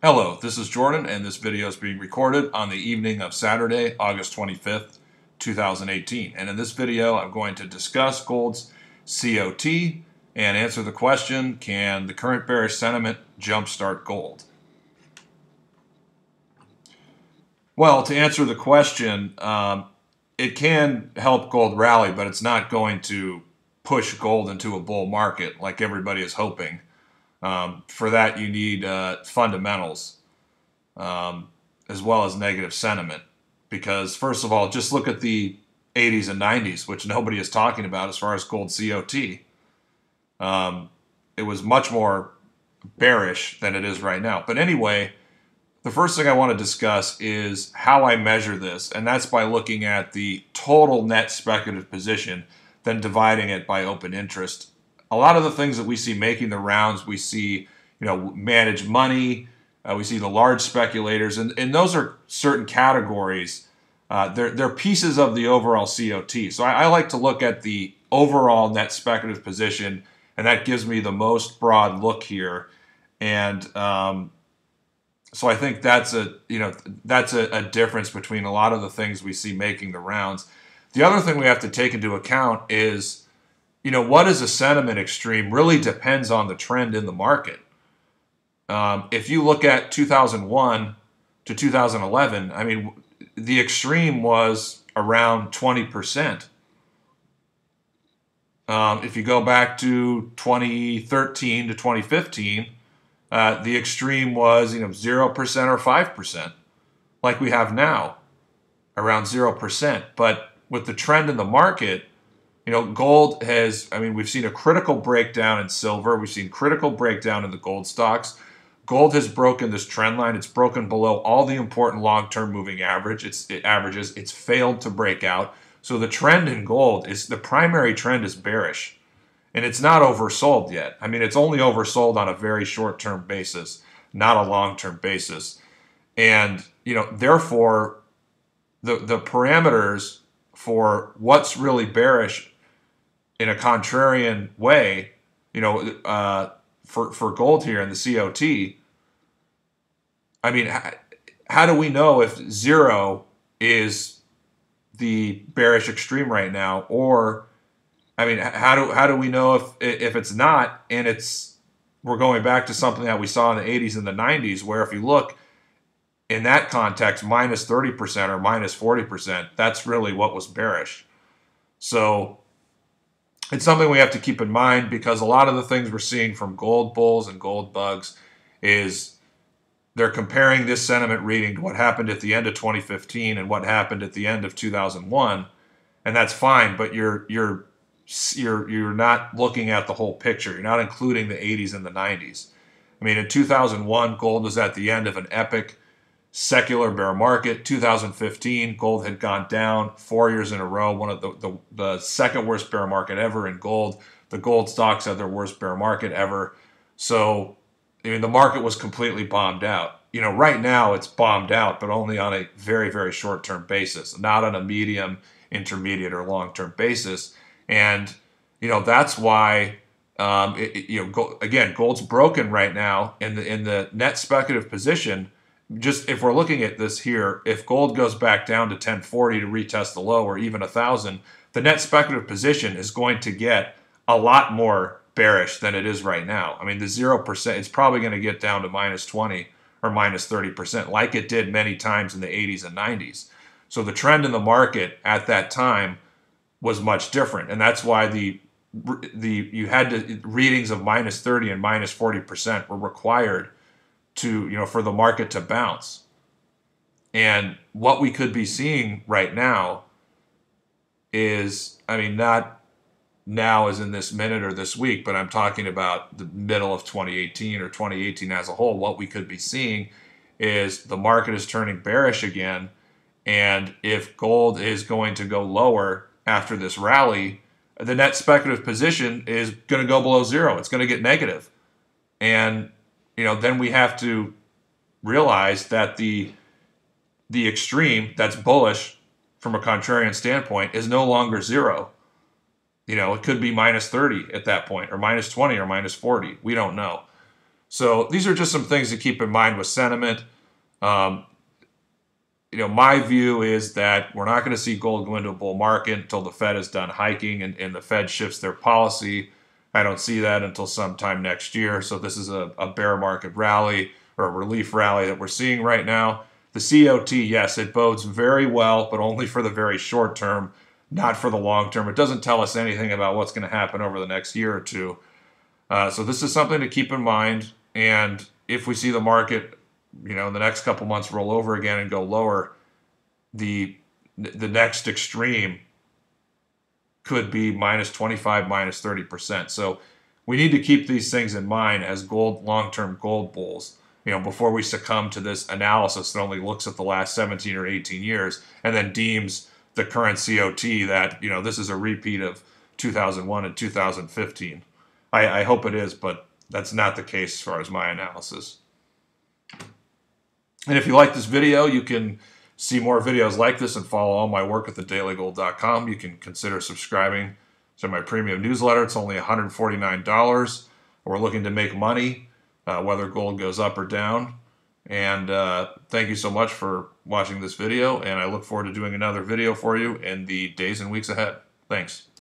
Hello, this is Jordan, and this video is being recorded on the evening of Saturday, August 25th, 2018. And in this video, I'm going to discuss gold's CoT and answer the question, can the current bearish sentiment jumpstart gold? Well, to answer the question, it can help gold rally, but it's not going to push gold into a bull market like everybody is hoping. For that, you need fundamentals as well as negative sentiment. Because, first of all, just look at the 80s and 90s, which nobody is talking about as far as gold CoT. It was much more bearish than it is right now. But anyway, the first thing I want to discuss is how I measure this, and that's by looking at the total net speculative position, then dividing it by open interest. A lot of the things that we see making the rounds, we see, managed money, we see the large speculators, and those are certain categories. They're pieces of the overall CoT. So I like to look at the overall net speculative position, and that gives me the most broad look here. And so I think that's a difference between a lot of the things we see making the rounds. The other thing we have to take into account is, what is a sentiment extreme really depends on the trend in the market. If you look at 2001 to 2011, I mean, the extreme was around 20%. If you go back to 2013 to 2015, the extreme was 0% or 5%, like we have now, around 0%. But with the trend in the market, gold has, we've seen a critical breakdown in silver. We've seen critical breakdown in the gold stocks. Gold has broken this trend line. It's broken below all the important long-term moving averages. It's failed to break out. So the trend in gold the primary trend is bearish. And it's not oversold yet. It's only oversold on a very short-term basis, not a long-term basis. And, therefore, the parameters for what's really bearish in a contrarian way, for gold here in the CoT, how do we know if 0 is the bearish extreme right now? Or, how do we know if it's not, and we're going back to something that we saw in the 80s and the 90s, where if you look in that context, minus 30% or minus 40%, that's really what was bearish. So it's something we have to keep in mind, because a lot of the things we're seeing from gold bulls and gold bugs is they're comparing this sentiment reading to what happened at the end of 2015 and what happened at the end of 2001, and that's fine. But you're not looking at the whole picture. You're not including the 80s and the 90s. In 2001, gold was at the end of an epic secular bear market. 2015, gold had gone down 4 years in a row, one of the second worst bear market ever in gold. The gold stocks had their worst bear market ever. So, the market was completely bombed out. Right now it's bombed out, but only on a very, very short-term basis, not on a medium, intermediate, or long-term basis. And, that's why, again, gold's broken right now in the net speculative position. Just if we're looking at this here, if gold goes back down to 1040 to retest the low, or even 1,000, the net speculative position is going to get a lot more bearish than it is right now. The 0%, it's probably going to get down to minus 20 or minus 30%, like it did many times in the 80s and 90s. So the trend in the market at that time was much different, and that's why you had readings of minus 30 and minus 40% were required to, for the market to bounce. And what we could be seeing right now is, not now as in this minute or this week, but I'm talking about the middle of 2018 or 2018 as a whole. What we could be seeing is the market is turning bearish again. And if gold is going to go lower after this rally, the net speculative position is going to go below 0. It's going to get negative. And then we have to realize that the extreme that's bullish from a contrarian standpoint is no longer 0. It could be minus 30 at that point, or minus 20 or minus 40. We don't know. So these are just some things to keep in mind with sentiment. My view is that we're not going to see gold go into a bull market until the Fed is done hiking and the Fed shifts their policy. I don't see that until sometime next year. So this is a bear market rally or a relief rally that we're seeing right now. The CoT, yes, it bodes very well, but only for the very short term, not for the long term. It doesn't tell us anything about what's going to happen over the next year or two. So this is something to keep in mind. And if we see the market, in the next couple months roll over again and go lower, the next extreme could be minus 25, minus 30%. So we need to keep these things in mind as long-term gold bulls, before we succumb to this analysis that only looks at the last 17 or 18 years and then deems the current CoT that, this is a repeat of 2001 and 2015. I hope it is, but that's not the case as far as my analysis. And if you like this video, you can see more videos like this and follow all my work at thedailygold.com. You can consider subscribing to my premium newsletter. It's only $149. We're looking to make money, whether gold goes up or down. And thank you so much for watching this video, and I look forward to doing another video for you in the days and weeks ahead. Thanks.